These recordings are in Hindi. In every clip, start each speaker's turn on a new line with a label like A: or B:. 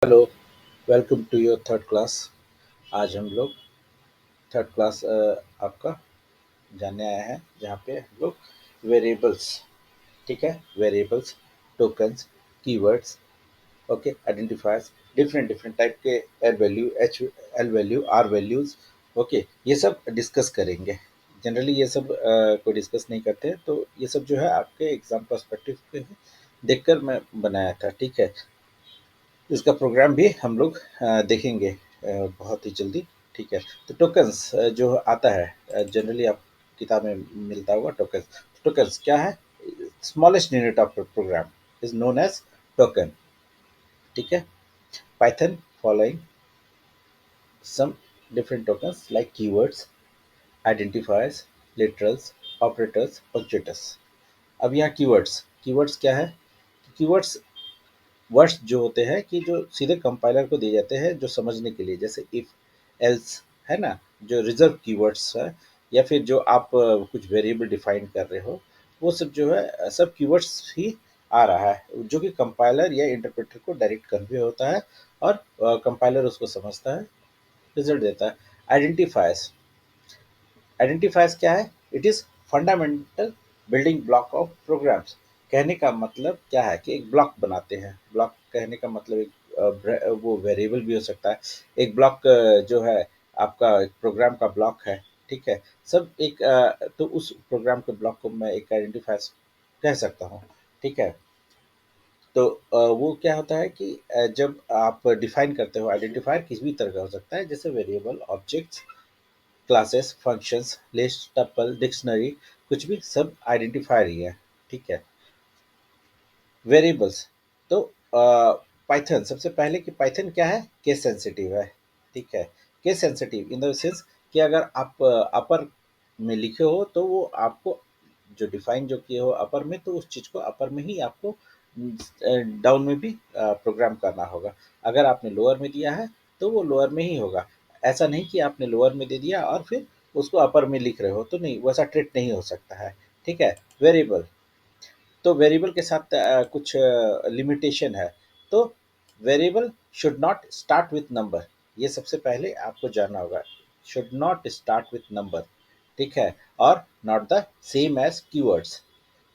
A: Hello, welcome to your third class. आज हम लोग थर्ड क्लास आपका जानने आए हैं, जहाँ पे हम लोग वेरिएबल्स, ठीक है, variables, tokens, keywords, okay, identifiers, different different type के L value, H L value, R values, okay, ये सब डिस्कस करेंगे। जनरली ये सब कोई डिस्कस नहीं करते हैं, तो ये सब जो है आपके एग्जाम पर्सपेक्टिव पे देखकर मैं बनाया था, ठीक है। इसका प्रोग्राम भी हम लोग देखेंगे बहुत ही जल्दी, ठीक है। तो टोकन्स जो आता है जनरली आप किताब में मिलता होगा। टोकन्स टोकन्स क्या है? Smallest unit of program is known as token, ठीक है। Python following some different tokens like keywords, identifiers, literals, operators, punctuators। अब यहाँ कीवर्ड्स, कीवर्ड्स क्या है? कीवर्ड्स वर्ड्स जो होते हैं कि जो सीधे कंपाइलर को दिए जाते हैं जो समझने के लिए, जैसे इफ, एल्स, है ना, जो रिजर्व कीवर्ड्स है, या फिर जो आप कुछ वेरिएबल डिफाइन कर रहे हो, वो सब जो है सब कीवर्ड्स ही आ रहा है, जो कि कंपाइलर या इंटरप्रेटर को डायरेक्ट कन्वे होता है, और कंपाइलर उसको समझता है, रिजल्ट देता है। आइडेंटिफायर्स, आइडेंटिफायर्स क्या है? It is fundamental building block of programs. कहने का मतलब क्या है कि एक ब्लॉक बनाते हैं। ब्लॉक कहने का मतलब एक वो वेरिएबल भी हो सकता है। एक ब्लॉक जो है आपका एक प्रोग्राम का ब्लॉक है, ठीक है। सब एक तो उस प्रोग्राम के ब्लॉक को मैं एक आइडेंटिफायर कह सकता हूँ, ठीक है। तो वो क्या होता है कि जब आप डिफाइन करते हो, आइडेंटिफायर किसी भी तरह का हो सकता है, जैसे variable, objects, classes, functions, list, tuple, dictionary, कुछ भी सब आइडेंटिफायर ही है, ठीक है। वेरिएबल्स, तो पाइथन सबसे पहले कि पाइथन क्या है? केस सेंसिटिव है, ठीक है। Case sensitive in the sense कि अगर आप अपर में लिखे हो तो वो आपको जो डिफाइन जो किए हो अपर में, तो उस चीज़ को अपर में ही आपको डाउन में भी प्रोग्राम करना होगा। अगर आपने लोअर में दिया है तो वो लोअर में ही होगा। ऐसा नहीं कि आपने लोअर में दे दिया और फिर उसको अपर में लिख रहे हो, तो नहीं, वैसा ट्रीट नहीं हो सकता है, ठीक है। वेरिएबल, तो वेरिएबल के साथ कुछ लिमिटेशन है। तो variable should not start with number, ये सबसे पहले आपको जानना होगा। Should not start with number, ठीक है। और not the same as keywords.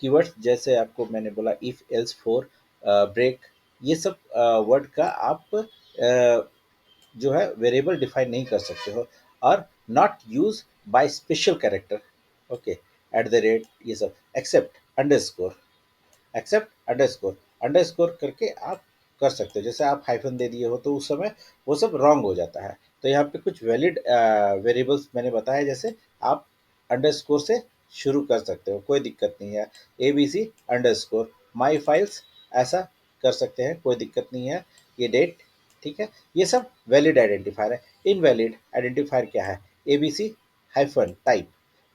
A: Keywords जैसे आपको मैंने बोला इफ, एल्स, फॉर, ब्रेक, ये सब वर्ड का आप जो है वेरिएबल डिफाइन नहीं कर सकते हो। और not use by special character, okay, at the rate, ये सब, except, underscore, except, underscore, underscore करके आप कर सकते हो। जैसे आप हाइफन दे दिए हो तो उस समय वो सब रॉन्ग हो जाता है। तो यहाँ पे कुछ वैलिड वेरिएबल्स मैंने बताया, जैसे आप अंडरस्कोर से शुरू कर सकते हो, कोई दिक्कत नहीं है। A B C underscore my files, ऐसा कर सकते हैं, कोई दिक्कत नहीं है। ये डेट, ठीक है, ये सब वैलिड आइडेंटिफायर है। इनवैलिड आइडेंटिफायर क्या है? A B C hyphen type,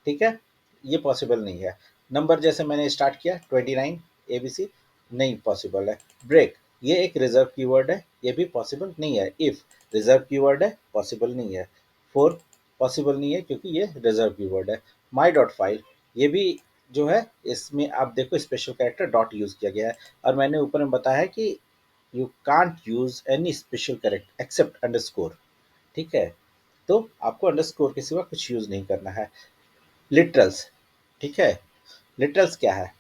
A: ठीक है, ये पॉसिबल नहीं है। नंबर जैसे मैंने स्टार्ट किया 29 एबीसी, नहीं पॉसिबल है। ब्रेक, ये एक रिजर्व कीवर्ड है, ये भी पॉसिबल नहीं है। इफ रिजर्व कीवर्ड है, पॉसिबल नहीं है। फोर पॉसिबल नहीं है क्योंकि ये रिजर्व कीवर्ड है। माई डॉट फाइल, ये भी जो है, इसमें आप देखो स्पेशल कैरेक्टर डॉट यूज किया गया है। और मैंने ऊपर में बताया कि you can't use any special character except underscore, ठीक है। तो आपको अंडरस्कोर के सिवा कुछ यूज नहीं करना है। लिटरल्स, ठीक है। लिटरल्स क्या है?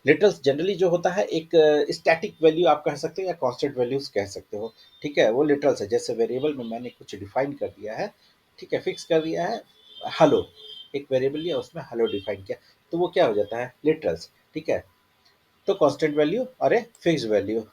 A: लिटरल्स जनरली जो होता है एक स्टैटिक वैल्यू आप कह सकते हो, या कांस्टेंट वैल्यूज कह सकते हो, ठीक है। वो लिटरल्स है। जैसे वेरिएबल में मैंने कुछ डिफाइन कर दिया है, ठीक है, फिक्स कर दिया है, हेलो, एक वेरिएबल लिया उसमें हेलो डिफाइन किया, तो वो क्या हो जाता है? लिटरल्स, ठीक है। तो कांस्टेंट वैल्यू और ए फिक्स वैल्यू,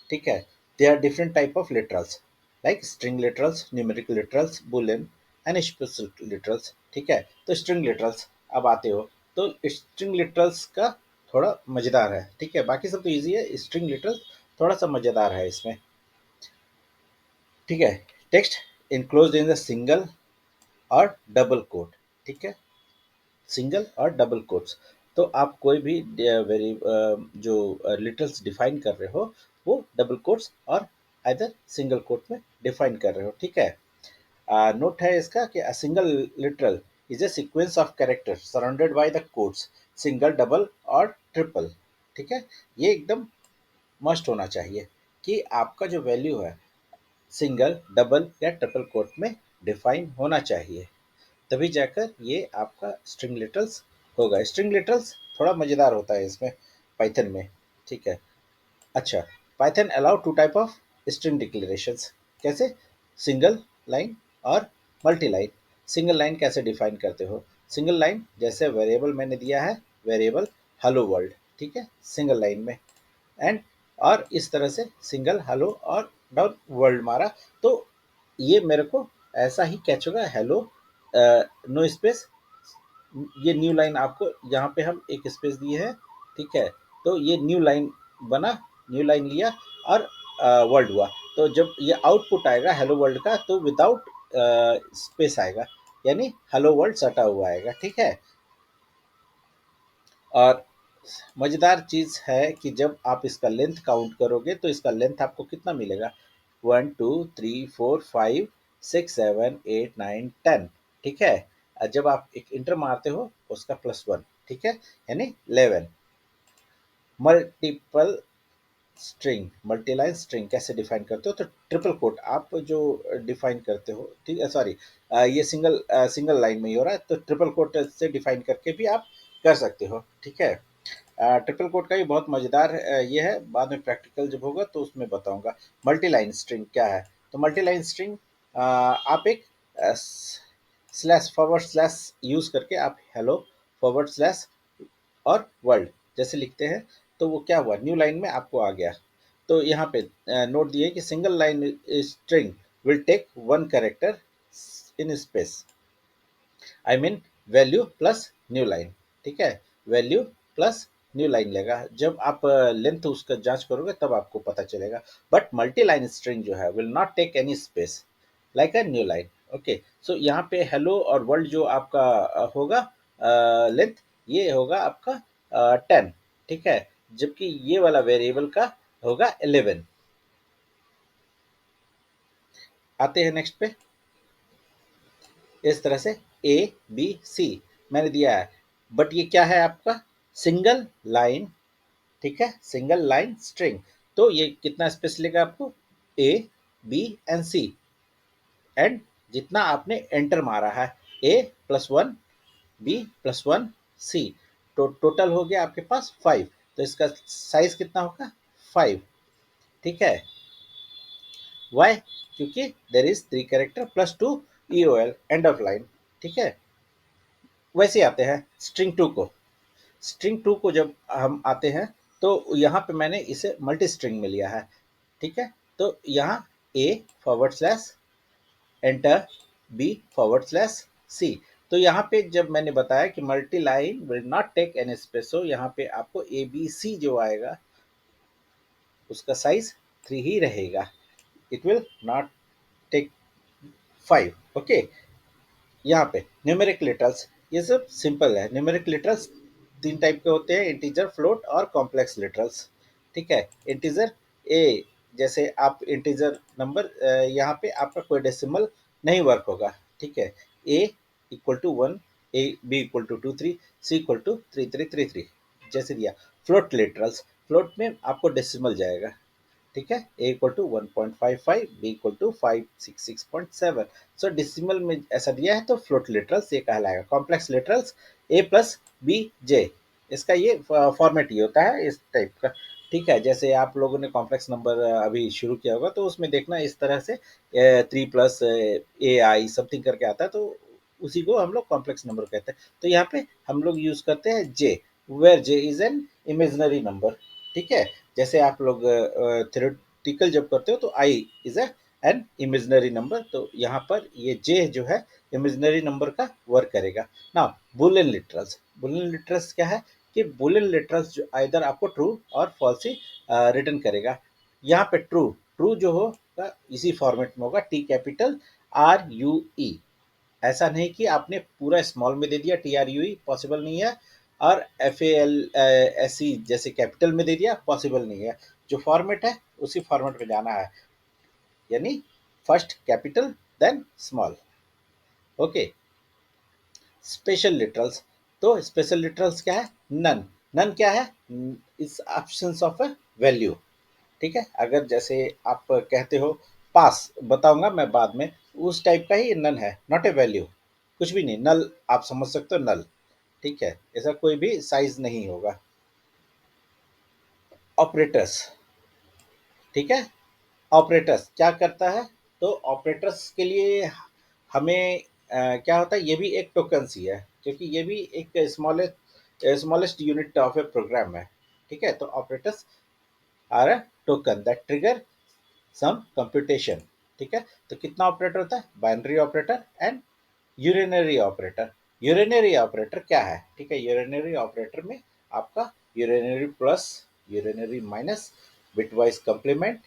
A: ठीक है। They are different type of literals, like string literals, numerical literals, boolean and specific literals, ठीक है। तो स्ट्रिंग लिटरल्स अब आते हो, तो स्ट्रिंग लिटरल्स का थोड़ा मजेदार है, ठीक है। बाकी सब तो इजी है, स्ट्रिंग लिटरल्स थोड़ा सा मजेदार है इसमें, ठीक है। Text enclosed in the single और डबल कोट, ठीक है, सिंगल और डबल कोट्स। तो आप कोई भी वेरी जो लिटरल्स डिफाइन कर रहे हो, वो डबल कोट्स और आइदर सिंगल कोट में डिफाइन कर रहे हो, ठीक है। नोट है इसका कि a single literal is a sequence of character surrounded by the quotes, single, double और ट्रिपल, ठीक है। ये एकदम मस्ट होना चाहिए, कि आपका जो वैल्यू है सिंगल, डबल या ट्रिपल कोट में डिफाइन होना चाहिए, तभी जाकर ये आपका स्ट्रिंग लिटरल्स होगा। स्ट्रिंग लिटरल्स थोड़ा मज़ेदार होता है इसमें पाइथन में, ठीक है। अच्छा, Python allow two type of string declarations. कैसे? सिंगल लाइन और मल्टी लाइन। सिंगल लाइन कैसे डिफाइन करते हो? सिंगल लाइन जैसे वेरिएबल मैंने दिया है, वेरिएबल हेलो वर्ल्ड, ठीक है, सिंगल लाइन में। एंड और इस तरह से सिंगल हेलो और डाउन वर्ल्ड मारा, तो ये मेरे को ऐसा ही कैच होगा, हेलो नो स्पेस। ये न्यू लाइन आपको यहाँ पे हम एक स्पेस दिए है, ठीक है, तो ये न्यू लाइन बना, न्यू लाइन लिया और वर्ल्ड हुआ। तो जब ये आउटपुट आएगा हेलो वर्ल्ड का, तो विदाउट स्पेस आएगा, यानी हेलो वर्ल्ड सटा हुआ आएगा, ठीक है। और मज़ेदार चीज़ है कि जब आप इसका लेंथ काउंट करोगे तो इसका लेंथ आपको कितना मिलेगा? 1 2 3 4 5 6 7 8 9 10, ठीक है। जब आप एक इंटर मारते हो उसका +1, ठीक है, यानी 11। मल्टीपल स्ट्रिंग, मल्टीलाइन स्ट्रिंग कैसे डिफाइन करते हो? तो ट्रिपल कोट आप जो डिफाइन करते हो, ठीक है, सॉरी, ये सिंगल लाइन में ही हो रहा है, तो ट्रिपल कोट से डिफाइन करके भी आप कर सकते हो, ठीक है। ट्रिपल कोट का भी बहुत मज़ेदार ये है, बाद में प्रैक्टिकल जब होगा तो उसमें बताऊंगा। मल्टी लाइन स्ट्रिंग क्या है? तो मल्टी लाइन स्ट्रिंग आप एक स्लैश, फॉरवर्ड स्लैश यूज़ करके आप हेलो फॉरवर्ड स्लैश और वर्ल्ड जैसे लिखते हैं, तो वो क्या हुआ, न्यू लाइन में आपको आ गया। तो यहाँ पे नोट दिए कि single line string will take one character in space, I mean value plus new line, ठीक है, वैल्यू प्लस न्यू लाइन लेगा। जब आप लेंथ उसका जांच करोगे तब आपको पता चलेगा। बट मल्टी लाइन स्ट्रिंग जो है will not take any space like a new line. Okay, so यहाँ पे हेलो और वर्ल्ड जो आपका होगा लेंथ, ये होगा आपका 10, ठीक है, जबकि ये वाला वेरिएबल का होगा 11। आते हैं नेक्स्ट पे। इस तरह से ए बी सी मैंने दिया है, बट ये क्या है आपका? सिंगल लाइन, ठीक है, सिंगल लाइन स्ट्रिंग। तो ये कितना स्पेस लेगा आपको? A B and C, and जितना आपने एंटर मारा है, A+1 B+1 C, तो टोटल हो गया आपके पास 5। तो इसका साइज कितना होगा? 5, ठीक है। वाई? क्योंकि there is 3 character +2 EOL, end of line, ठीक है। वैसे आते हैं स्ट्रिंग टू को। स्ट्रिंग टू को जब हम आते हैं तो यहाँ पे मैंने इसे मल्टी स्ट्रिंग में लिया है, ठीक है। तो यहाँ A forward slash enter B forward slash C. तो यहाँ पे जब मैंने बताया कि multi line will not take an space, हो यहाँ पे आपको ए बी सी जो आएगा उसका साइज 3 ही रहेगा, it will not take 5। Okay, यहाँ पे न्यूमेरिक लिटरल्स, ये सब सिंपल है। न्यूमेरिक लिटरल्स 3 टाइप के होते हैं, इंटीजर, फ्लोट और कॉम्प्लेक्स लिटरल्स, ठीक है। इंटीजर ए, जैसे आप इंटीजर नंबर, यहाँ पे आपका कोई डेसिमल नहीं वर्क होगा, ठीक है। A = 1, A B equal to 2 3, C equal to 3 3 3 3 जैसे दिया। फ्लोट लिटरल्स, फ्लोट में आपको डेसिमल जाएगा, ठीक है। A = 1.55, B = 566.7। सो डिसिमल में ऐसा दिया है तो फ्लोट लिटरल्स ये कहलाएगा। कॉम्प्लेक्स लिटरल्स A+B J, इसका ये फॉर्मेट ये होता है इस टाइप का, ठीक है। जैसे आप लोगों ने कॉम्प्लेक्स नंबर अभी शुरू किया होगा तो उसमें देखना इस तरह से 3+AI समथिंग करके आता है, तो उसी को हम लोग कॉम्प्लेक्स नंबर कहते हैं। तो यहाँ पे हम लोग यूज करते हैं J, where J is an imaginary number, ठीक है। जैसे आप लोग थ्योरेटिकल जब करते हो तो I is an imaginary number, तो यहाँ पर ये जे जो है इमेजनरी नंबर का वर्क करेगा ना। बुलियन लिटरल्स, बुलियन लिटरल्स क्या है कि बुलियन लिटरल्स जो इधर आपको ट्रू और फॉल्स ही रिटर्न करेगा। यहाँ पे ट्रू, ट्रू जो होगा इसी फॉर्मेट में होगा, TR U E। ऐसा नहीं कि आपने पूरा स्मॉल में दे दिया, TRUE पॉसिबल नहीं है, और FALSE जैसे कैपिटल में दे दिया, पॉसिबल नहीं है। जो फॉर्मेट है उसी फॉर्मेट में जाना है, यानी first capital then small. Okay, special literals, तो स्पेशल लिटरल्स क्या है? नन। नन क्या है? इस ऑप्शंस ऑफ अ वैल्यू, ठीक है, अगर जैसे आप कहते हो पास, बताऊंगा मैं बाद में, उस टाइप का ही नन है, नॉट ए वैल्यू, कुछ भी नहीं, नल आप समझ सकते हो, नल। ठीक है, ऐसा कोई भी साइज नहीं होगा। ऑपरेटर्स, ठीक है, ऑपरेटर्स क्या करता है, तो ऑपरेटर्स के लिए हमें क्या होता है, ये भी एक टोकन्स ही है, क्योंकि ये भी एक smallest unit of a program है। ठीक है, तो operators are a token that trigger some computation. ठीक है, तो कितना ऑपरेटर होता है, binary operator and unary operator. Unary operator क्या है, ठीक है, यूरिनरी ऑपरेटर में आपका unary plus, unary minus, bitwise complement,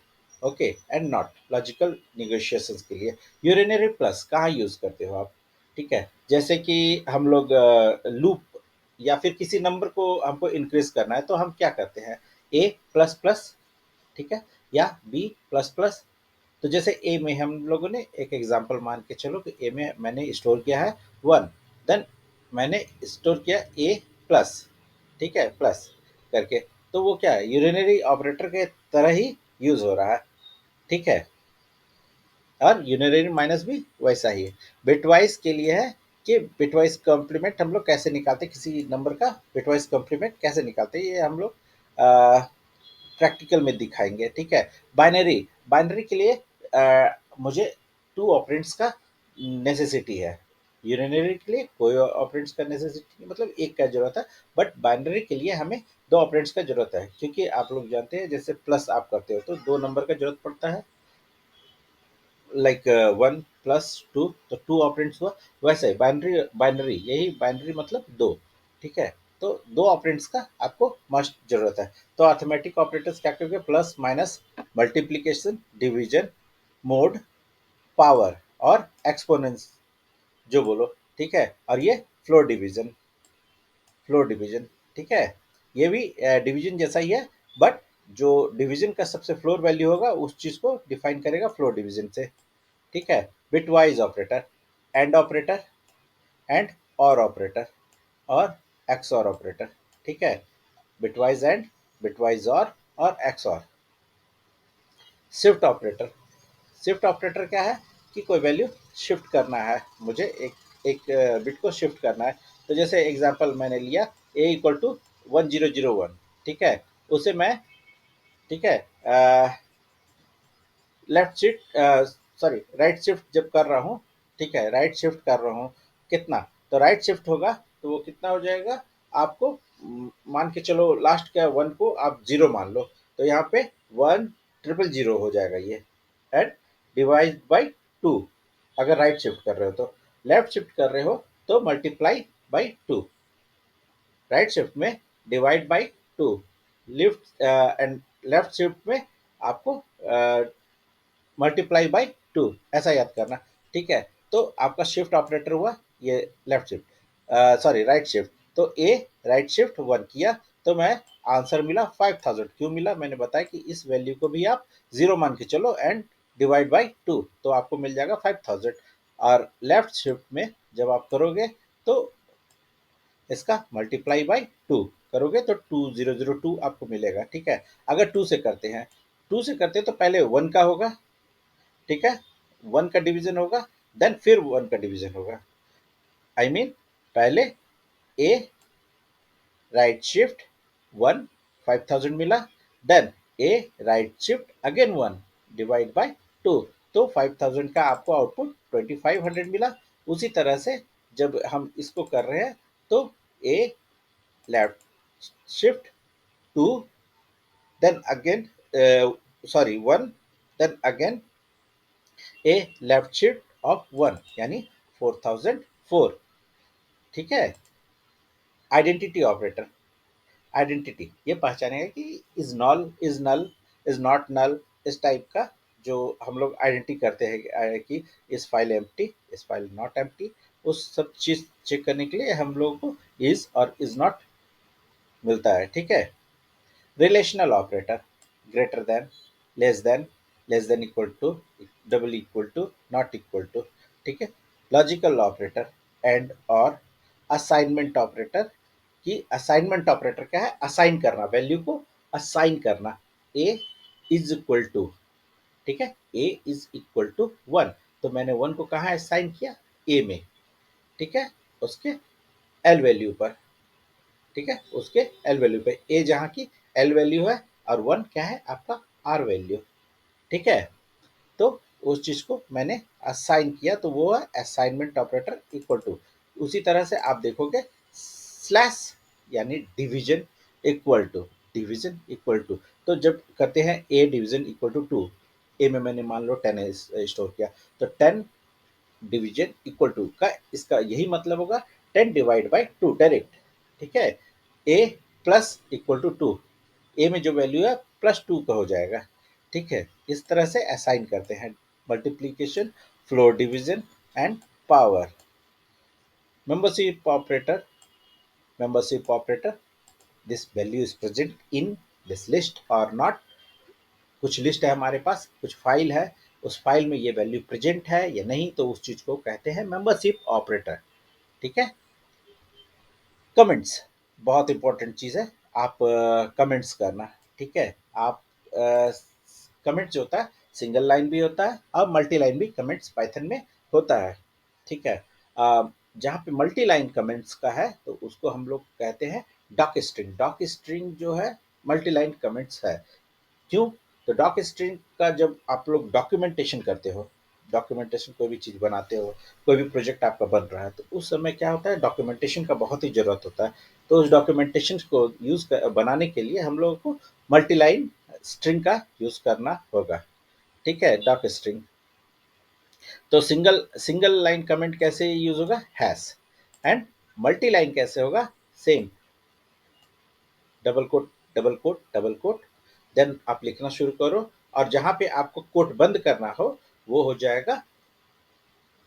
A: okay, and not, logical negotiations के लिए। यूरिनरी प्लस कहाँ यूज करते हो आप, ठीक है, जैसे कि हम लोग लूप या फिर किसी नंबर को हमको इंक्रीज करना है, तो हम क्या करते हैं, ए प्लस प्लस, ठीक है, या बी प्लस प्लस। तो जैसे ए में हम लोगों ने एक एग्जांपल मान के चलो कि ए में मैंने स्टोर किया है 1, देन मैंने स्टोर किया ए प्लस, ठीक है, प्लस करके, तो वो क्या है, यूरिनरी ऑपरेटर के तरह ही यूज हो रहा है। ठीक है, और यूनियनरी माइनस भी वैसा ही है। बिटवाइज के लिए है कि बिटवाइज कॉम्प्लीमेंट हम लोग कैसे निकालते हैं, किसी नंबर का बिटवाइज कॉम्प्लीमेंट कैसे निकालते हैं, ये हम लोग प्रैक्टिकल में दिखाएंगे। ठीक है, बाइनरी, बाइनरी के लिए मुझे टू ऑपरेंड्स का नेसेसिटी है। यूनिनरी के लिए कोई ऑपरेंड्स का नेसेसिटी नहीं, मतलब एक का जरूरत है, बट बाइनरी के लिए हमें दो ऑपरेंड्स का जरूरत है, क्योंकि आप लोग जानते हैं जैसे प्लस आप करते हो तो दो नंबर का जरूरत पड़ता है, लाइक 1 + 2, तो टू ऑपरेंड्स हुआ। वैसे ही बाइनरी, बाइनरी यही बाइनरी मतलब दो। ठीक है, तो दो ऑपरेंड्स का आपको मस्ट जरूरत है। तो अर्थमेटिक ऑपरेटर्स क्या करेंगे, plus minus, multiplication, division, mode, power और एक्सपोनेंस, जो बोलो। ठीक है, और ये फ्लोर डिवीजन, फ्लोर डिवीजन, ठीक है, ये भी डिवीजन जैसा ही है, बट जो डिवीजन का सबसे फ्लोर वैल्यू होगा उस चीज को डिफाइन करेगा फ्लोर डिवीजन से। ठीक है, bitwise operator, and operator, and और ऑपरेटर, और एक्सऑर ऑपरेटर। ठीक है, बिटवाइज एंड, बिटवाइज और XOR. Shift operator, shift operator क्या है कि कोई वैल्यू शिफ्ट करना है मुझे, एक एक बिट को शिफ्ट करना है। तो जैसे एग्जांपल मैंने लिया ए इक्वल टू 1001, ठीक है, उसे मैं, ठीक है, left shift, sorry right shift जब कर रहा हूँ, ठीक है, राइट शिफ्ट कर रहा हूँ, कितना, तो राइट शिफ्ट होगा तो वो कितना हो जाएगा आपको, मान के चलो लास्ट क्या, वन को आप जीरो मान लो, तो यहाँ पे 1000 हो जाएगा ये, एंड डिवाइड बाई टू, अगर राइट शिफ्ट कर रहे हो तो। लेफ्ट शिफ्ट कर रहे हो तो multiply by two, right shift में divide by two, left and left shift में आपको मल्टीप्लाई बाई टू, ऐसा याद करना। ठीक है, तो आपका शिफ्ट ऑपरेटर हुआ ये left shift, sorry right shift, तो ए राइट शिफ्ट 1 किया, तो मैं आंसर मिला 5000। क्यों मिला, मैंने बताया कि इस वैल्यू को भी आप जीरो मान के चलो एंड डिवाइड बाई टू, तो आपको मिल जाएगा 5000। और लेफ्ट शिफ्ट में जब आप करोगे तो इसका मल्टीप्लाई बाई टू करोगे तो 2002 आपको मिलेगा। ठीक है, अगर टू से करते हैं, टू से करते हैं तो पहले वन का होगा, ठीक है, वन का डिवीजन होगा, देन फिर वन का डिवीजन होगा, आई मीन पहले ए राइट शिफ्ट 1, 5000 मिला, then A right shift again 1 divide by 2, तो 5000 का आपको आउटपुट 2500 मिला। उसी तरह से जब हम इसको कर रहे हैं तो A left shift 2, then again, sorry 1, then again A left shift of 1 यानी 4004। ठीक है, आइडेंटिटी ऑपरेटर, आइडेंटिटी ये पहचानेगा कि is null, is not null, इस टाइप का जो हम लोग आइडेंटिटी करते हैं कि इस फाइल एम्प्टी, इस फाइल नॉट एम्प्टी, उस सब चीज चेक करने के लिए हम लोगों को इज और इज नॉट मिलता है। ठीक है, relational operator, greater than, less than, less than equal to, double equal to, not equal to. ठीक है, लॉजिकल ऑपरेटर, एंड और, असाइनमेंट ऑपरेटर, कि असाइनमेंट ऑपरेटर क्या है, असाइन करना, वैल्यू को असाइन करना। ए इज इक्वल टू, ठीक है, ए इज इक्वल टू 1, तो मैंने 1 को कहाँ असाइन किया, ए में, ठीक है, उसके एल वैल्यू पर, ठीक है, उसके एल वैल्यू पे, ए जहाँ की एल वैल्यू है और 1 क्या है आपका आर वैल्यू, ठीक है। तो उस चीज को मैंने असाइन किया, तो वो है असाइनमेंट ऑपरेटर इक्वल टू। उसी तरह से आप देखोगे स्लैश यानी division equal to, division equal to, तो जब करते हैं A division equal to 2, A में मैंने मान लो 10 स्टोर किया, तो 10 डिवीजन इक्वल टू का इसका यही मतलब होगा 10 डिवाइड बाई 2 डायरेक्ट, ठीक है। ए प्लस इक्वल टू 2, ए में जो वैल्यू है प्लस 2 का हो जाएगा, ठीक है। इस तरह से असाइन करते हैं multiplication, floor division and power. Membership operator, this value is present in this list और नॉट, कुछ लिस्ट है हमारे पास, कुछ फाइल है, उस फाइल में ये वैल्यू प्रेजेंट है या नहीं, तो उस चीज को कहते हैं मेंबरशिप ऑपरेटर, ठीक है। कमेंट्स बहुत इंपॉर्टेंट चीज है, आप कमेंट्स करना, ठीक है। आप कमेंट्स जो होता है सिंगल लाइन भी होता है और मल्टी लाइन भी कमेंट्स पाइथन में होता है, ठीक है। जहाँ पे मल्टी लाइन कमेंट्स का है तो उसको हम लोग कहते हैं डॉक स्ट्रिंग, डॉक स्ट्रिंग जो है मल्टी लाइन कमेंट्स है। क्यों? तो डॉक स्ट्रिंग का जब आप लोग डॉक्यूमेंटेशन करते हो, डॉक्यूमेंटेशन कोई भी चीज़ बनाते हो, कोई भी प्रोजेक्ट आपका बन रहा है, तो उस समय क्या होता है डॉक्यूमेंटेशन का बहुत ही ज़रूरत होता है। तो उस डॉक्यूमेंटेशन को बनाने के लिए हम लोगों को मल्टी लाइन स्ट्रिंग का यूज़ करना होगा, ठीक है, डॉक स्ट्रिंग। तो सिंगल सिंगल लाइन कमेंट कैसे यूज़ होगा, हैश, एंड मल्टी लाइन कैसे होगा, same, double quote double quote double quote, then आप लिखना शुरू करो, और जहां पे आपको कोट बंद करना हो वो हो जाएगा,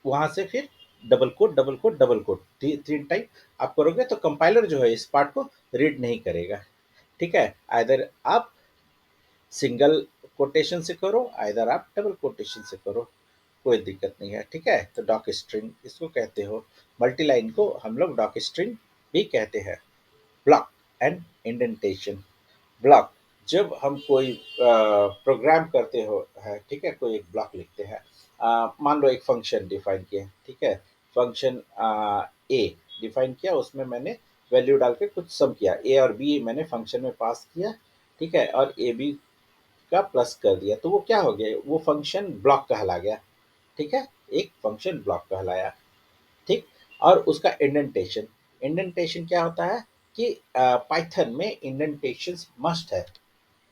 A: वहां से फिर double quote double quote double quote, तीन टाइम आप करोगे तो कंपाइलर जो है इस पार्ट को रीड नहीं करेगा, ठीक है। आइदर आप सिंगल कोटेशन से करो, आइदर आप डबल कोटेशन से करो, कोई दिक्कत नहीं है, ठीक है। तो डॉक स्ट्रिंग इसको कहते हो, मल्टी लाइन को हम लोग डॉक स्ट्रिंग भी कहते हैं। ब्लॉक एंड इंडेंटेशन, ब्लॉक, जब हम कोई प्रोग्राम करते हो है, ठीक है, कोई एक ब्लॉक लिखते हैं, मान लो एक फंक्शन डिफाइन किया, ठीक है, फंक्शन ए डिफाइन किया, उसमें मैंने वैल्यू डाल के कुछ सम किया, ए और बी मैंने फंक्शन में पास किया, ठीक है, और ए बी का प्लस कर दिया, तो वो क्या हो गया, वो फंक्शन ब्लॉक कहला गया, ठीक है, एक फंक्शन ब्लॉक कहलाया, ठीक। और उसका इंडेंटेशन, इंडेंटेशन क्या होता है कि पाइथन में इंडेंटेशंस मस्ट है,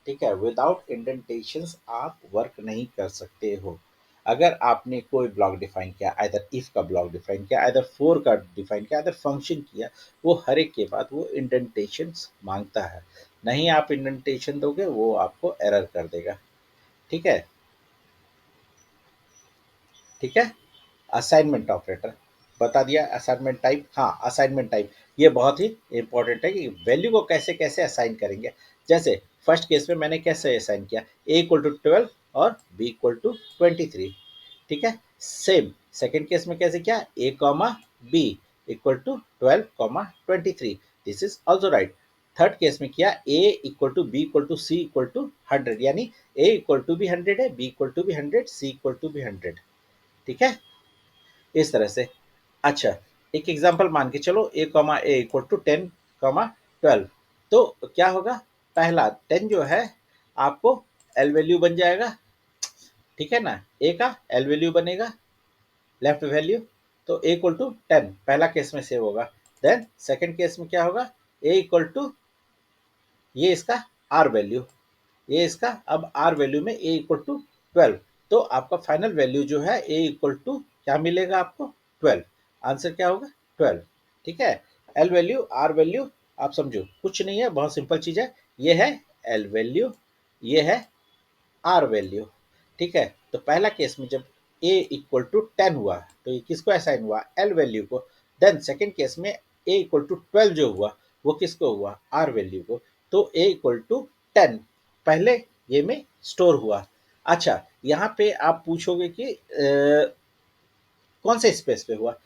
A: ठीक है, विदाउट इंडेंटेशंस आप वर्क नहीं कर सकते हो। अगर आपने कोई ब्लॉक डिफाइन किया, आइदर इफ का ब्लॉक डिफाइन किया, आइदर फोर का डिफाइन किया, आइदर फंक्शन किया, वो हर एक के बाद वो इंडेंटेशंस मांगता है, नहीं आप इंडेंटेशन दोगे वो आपको एरर कर देगा, ठीक है, ठीक है। असाइनमेंट ऑपरेटर बता दिया, असाइनमेंट टाइप, हाँ असाइनमेंट टाइप ये बहुत ही इंपॉर्टेंट है कि वैल्यू को कैसे कैसे असाइन करेंगे। जैसे फर्स्ट केस में मैंने कैसे असाइन किया, ए इक्वल टू 12 और बी इक्वल टू 23, ठीक है। सेम सेकेंड केस में कैसे किया, A comma B equal to 12 comma 23, this is also right. Third case में किया, A equal to B equal to C equal to 100, यानी ए इक्वल टू भी 100 है, बी इक्वल टू भी 100, सी इक्वल टू भी 100, ठीक है, इस तरह से। अच्छा, एक एग्जांपल मान के चलो, A comma A equal to 10 comma 12, तो क्या होगा, पहला 10 जो है आपको एल वैल्यू बन जाएगा, ठीक है ना, ए का एल वैल्यू बनेगा, लेफ्ट वैल्यू, तो ए इक्वल टू 10 पहला केस में सेव होगा। देन सेकंड केस में क्या होगा, ए इक्वल टू ये इसका आर वैल्यू, ये इसका अब आर वैल्यू में ए इक्वल टू 12, तो आपका फाइनल वैल्यू जो है ए इक्वल टू क्या मिलेगा आपको, 12, आंसर क्या होगा 12, ठीक है। एल वैल्यू आर वैल्यू आप समझो कुछ नहीं है, बहुत सिंपल चीज है, ये है एल वैल्यू, ये है आर वैल्यू, ठीक है। तो पहला केस में जब ए इक्वल टू 10 हुआ तो ये किसको असाइन हुआ, एल वैल्यू को। देन सेकेंड केस में ए इक्वल टू 12 जो हुआ वो किसको हुआ, आर वैल्यू को, तो ए इक्वल टू 10 पहले ये में स्टोर हुआ। अच्छा, यहाँ पे आप पूछोगे कि कौन से स्पेस पे हुआ,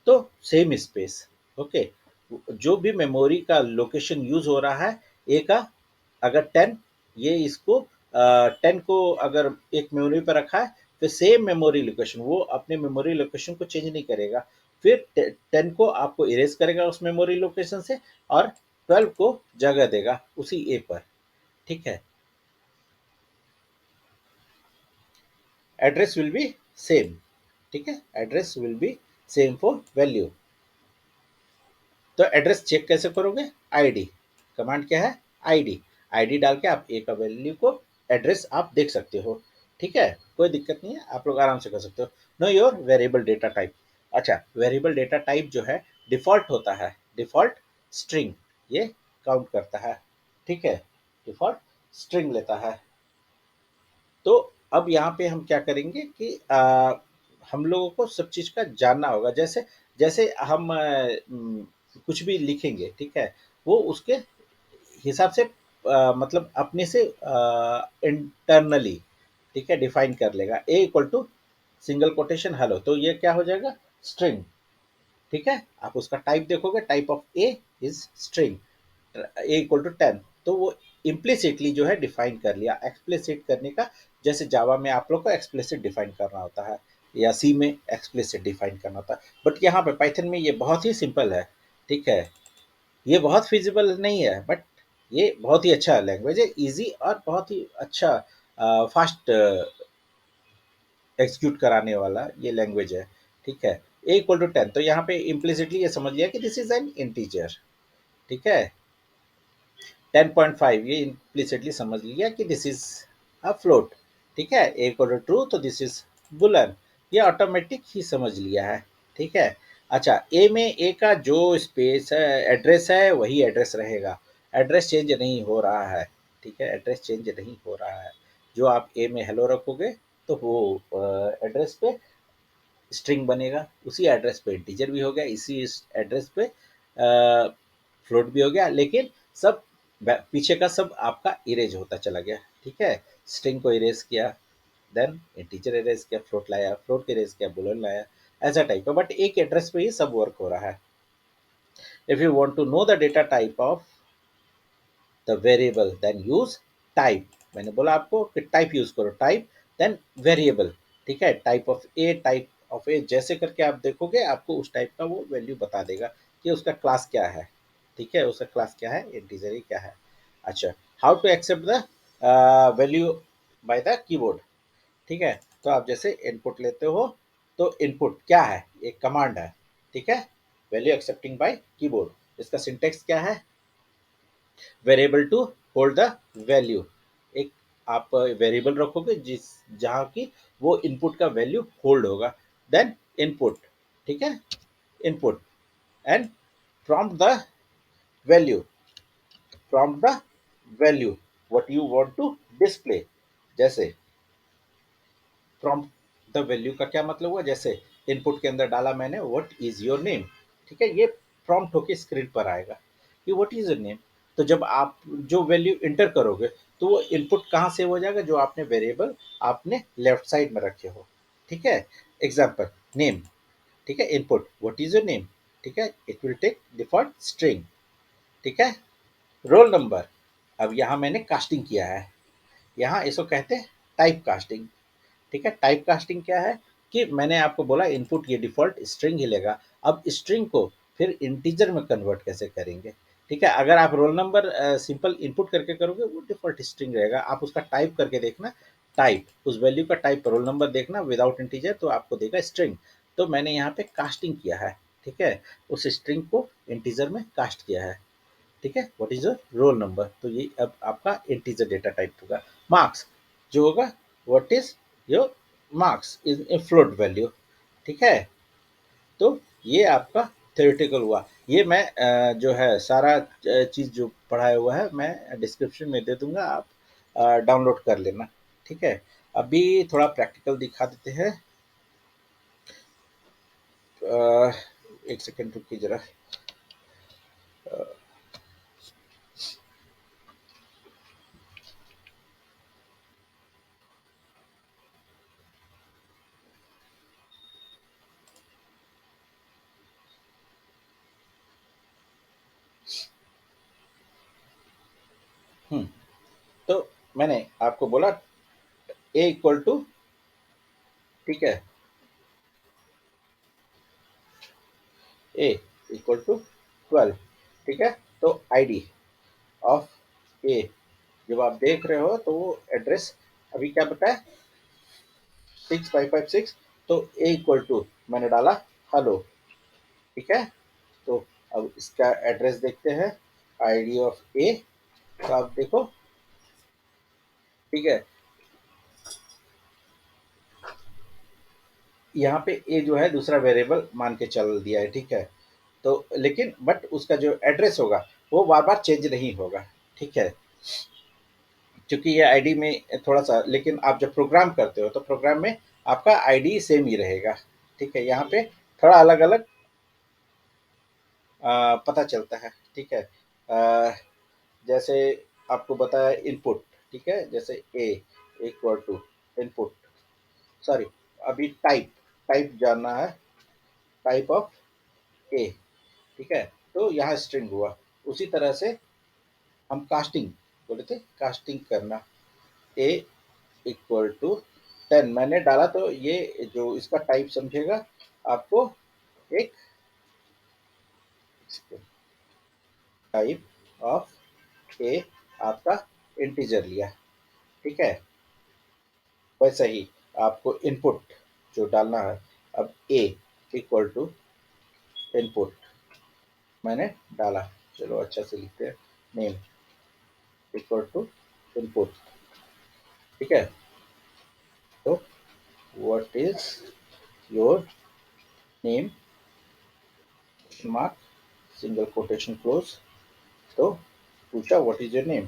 A: तो सेम स्पेस, ओके, जो भी मेमोरी का लोकेशन यूज हो रहा है ए का, अगर 10, ये इसको 10 को अगर एक मेमोरी पर रखा है, फिर सेम मेमोरी लोकेशन वो अपने मेमोरी लोकेशन को चेंज नहीं करेगा। फिर 10 को आपको इरेज करेगा उस मेमोरी लोकेशन से, और 12 को जगह देगा उसी ए पर। ठीक है, एड्रेस विल बी सेम। ठीक है, address will be same for value. तो एड्रेस चेक कैसे करोगे? आईडी, कमांड क्या है? आईडी। आईडी डाल के आप ए का वैल्यू को एड्रेस आप देख सकते हो। ठीक है, कोई दिक्कत नहीं है, आप लोग आराम से कर सकते हो। Know your variable data type. अच्छा, वेरिएबल डेटा टाइप जो है डिफॉल्ट होता है, डिफॉल्ट स्ट्रिंग ये काउंट करता है। ठीक है, डिफॉल्ट स्ट्रिंग लेता है। तो अब यहाँ पे हम क्या करेंगे कि हम लोगों को सब चीज़ का जानना होगा। जैसे जैसे हम कुछ भी लिखेंगे, ठीक है, वो उसके हिसाब से मतलब अपने से इंटरनली, ठीक है, डिफाइन कर लेगा। A equal to single quotation hello, तो ये क्या हो जाएगा? स्ट्रिंग। ठीक है, आप उसका टाइप देखोगे, type of A is string. A equal to 10, तो वो इम्प्लिसिटली जो है डिफाइन कर लिया। एक्सप्लिसिट करने का, जैसे जावा में आप लोग को एक्सप्लिसिट डिफाइन करना होता है, या सी में एक्सप्लिसिट डिफाइन करना होता है, बट यहाँ पे पाइथन में ये बहुत ही सिंपल है। ठीक है, ये बहुत फिजिबल नहीं है, बट ये बहुत ही अच्छा लैंग्वेज है, इजी और बहुत ही अच्छा फास्ट एग्जीक्यूट कराने वाला ये लैंग्वेज है। ठीक है, ए इक्वल टू 10, तो यहाँ पे इम्प्लिसिटली ये समझ लिया कि दिस इज एन इंटीजर। ठीक है, 10.5 ये इम्प्लिसिटली समझ लिया कि दिस इज अ फ्लोट। ठीक है, ए इक्वल टू ट्रू, तो दिस इज बुलन। ये ऑटोमेटिक ही समझ लिया है। ठीक है, अच्छा, ए में ए का जो स्पेस है, एड्रेस है, वही एड्रेस रहेगा। एड्रेस चेंज नहीं हो रहा है। ठीक है, एड्रेस चेंज नहीं हो रहा है। जो आप ए में हेलो रखोगे, तो वो एड्रेस पे स्ट्रिंग बनेगा, उसी एड्रेस पे इंटीजर भी हो गया, इसी एड्रेस पे फ्लोट भी हो गया, लेकिन सब पीछे का सब आपका इरेज होता चला गया। ठीक है, स्ट्रिंग को इरेज किया, देन इंटीजर इरेज किया, फ्लोट लाया, फ्लोट को इरेज किया, बुलियन लाया, ऐसा टाइप का, बट एक एड्रेस पे ही सब वर्क हो रहा है। If you want to know the data type of the variable then use type. मैंने बोला आपको कि टाइप यूज करो, टाइप देन वेरिएबल। ठीक है, type of A, type of A जैसे करके आप देखोगे, आपको उस टाइप का वो वैल्यू बता देगा कि उसका क्लास क्या है। ठीक है, उसका क्लास क्या है, इंटीजर ही क्या है। अच्छा, how to accept the value by the keyboard. ठीक है, तो आप जैसे इनपुट लेते हो, तो इनपुट क्या है? एक कमांड है। ठीक है, वैल्यू एक्सेप्टिंग बाय कीबोर्ड, इसका सिंटेक्स क्या है? Variable to hold the value. एक आप वेरिएबल रखोगे जिस जहाँ की वो इनपुट का वैल्यू होल्ड होगा, देन इनपुट। ठीक है, input and prompt the value, prompt the value what you want to display. जैसे प्रॉम्प्ट द वैल्यू का क्या मतलब हुआ? जैसे इनपुट के अंदर डाला मैंने व्हाट इज योर नेम। ठीक है, ये प्रॉम्प्ट होके स्क्रीन पर आएगा कि व्हाट इज योर नेम। तो जब आप जो वैल्यू इंटर करोगे, तो वो इनपुट कहाँ से हो जाएगा? जो आपने वेरिएबल आपने लेफ्ट साइड में रखे हो। ठीक है, एग्जाम्पल नेम। ठीक है, input what is your name. ठीक है, it will take default string. ठीक है, रोल नंबर। अब यहाँ मैंने कास्टिंग किया है, यहाँ इसको कहते हैं टाइप कास्टिंग। ठीक है, टाइप कास्टिंग क्या है कि मैंने आपको बोला इनपुट ये डिफॉल्ट स्ट्रिंग ही लेगा। अब स्ट्रिंग को फिर इंटीजर में कन्वर्ट कैसे करेंगे? ठीक है, अगर आप रोल नंबर सिंपल इनपुट करके करोगे, वो डिफॉल्ट स्ट्रिंग रहेगा। आप उसका टाइप करके देखना, टाइप उस वैल्यू का टाइप रोल नंबर देखना विदाउट इंटीजर, तो आपको देगा स्ट्रिंग। तो मैंने यहाँ पे कास्टिंग किया है। ठीक है, उस स्ट्रिंग को इंटीजर में कास्ट किया है। ठीक है, what is your roll number, तो ये अब आपका इंटीजर डेटा टाइप होगा। मार्क्स जो होगा, what is your marks is a float value. ठीक है, तो ये आपका थ्योरेटिकल हुआ। ये मैं जो है सारा चीज़ जो पढ़ाया हुआ है, मैं डिस्क्रिप्शन में दे दूंगा, आप डाउनलोड कर लेना। ठीक है, अभी थोड़ा प्रैक्टिकल दिखा देते हैं। अ, एक सेकेंड रुकिए जरा। हम्म, तो मैंने आपको बोला ए इक्वल टू, ठीक है, ए इक्वल टू 12, ठीक है। तो आईडी ऑफ ए जब आप देख रहे हो तो वो एड्रेस अभी क्या बताया, 6556। तो ए इक्वल टू मैंने डाला हेलो, ठीक है। तो अब इसका एड्रेस देखते हैं, आईडी ऑफ ए। तो आप देखो, ठीक है, यहाँ पे ए जो है दूसरा वेरिएबल मान के चल दिया है, ठीक है। तो लेकिन बट उसका जो एड्रेस होगा वो बार बार चेंज नहीं होगा, ठीक है, क्योंकि ये आईडी में थोड़ा सा, लेकिन आप जब प्रोग्राम करते हो तो प्रोग्राम में आपका आईडी सेम ही रहेगा, ठीक है। यहाँ पे थोड़ा अलग अलग पता चलता है, ठीक है। अ, जैसे आपको बताया इनपुट, ठीक है, जैसे ए इक्वल टू इनपुट, सॉरी, अभी टाइप, टाइप जानना है, टाइप ऑफ ए, ठीक है। तो यहाँ स्ट्रिंग हुआ, उसी तरह से हम कास्टिंग बोले थे, कास्टिंग करना, ए इक्वल टू 10 मैंने डाला, तो ये जो इसका टाइप समझेगा आपको एक टाइप ऑफ ए आपका इंटीजर लिया, ठीक है। वैसे ही आपको इनपुट जो डालना है, अब ए इक्वल टू इनपुट मैंने डाला, चलो अच्छा से लिखते हैं, नेम इक्वल टू इनपुट, ठीक है। तो what is your name, mark, single quotation close. तो पूछा व्हाट इज योर नेम,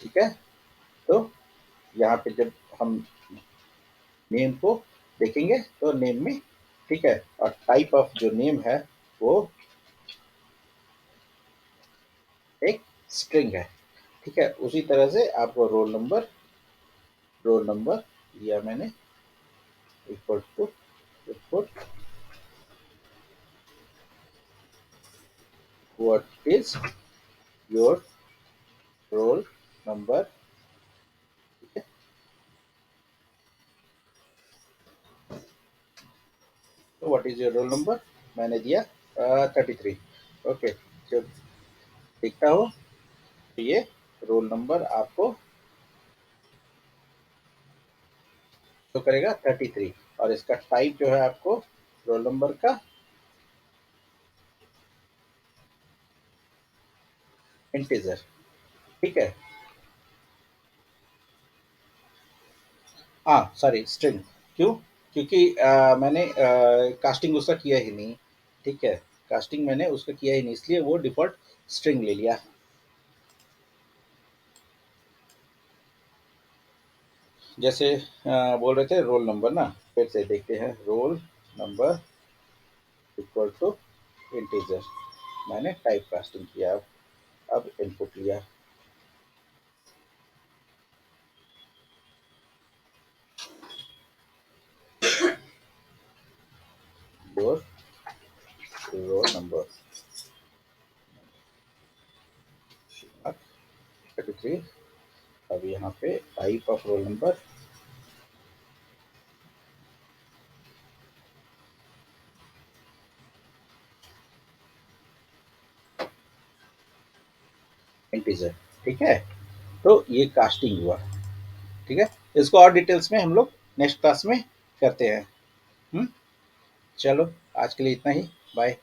A: ठीक है। तो यहाँ पे जब हम नेम को देखेंगे तो नेम में, ठीक है, और टाइप ऑफ जो नेम है वो एक स्ट्रिंग है, ठीक है। उसी तरह से आपको रोल नंबर दिया मैंने equal to input what is your roll number, ठीक है। तो what is your roll number मैंने दिया 33, ओके। जब देखता हो तो ये रोल नंबर आपको शो करेगा 33, और इसका टाइप जो है आपको रोल नंबर का इंटीजर, ठीक है। हाँ सॉरी, स्ट्रिंग, क्यों, क्योंकि मैंने कास्टिंग उसका किया ही नहीं, ठीक है, कास्टिंग मैंने उसका किया ही नहीं, इसलिए वो डिफॉल्ट स्ट्रिंग ले लिया। जैसे बोल रहे थे रोल नंबर ना, फिर से देखते हैं, roll number equal to integer, मैंने टाइप कास्टिंग किया, अब इनपुट लिया, योर रोल नंबर 33। अब यहाँ पे type of roll number integer, ठीक है। तो ये कास्टिंग हुआ, ठीक है। इसको और डिटेल्स में हम लोग नेक्स्ट क्लास में करते हैं। हम्म, चलो आज के लिए इतना ही, बाय।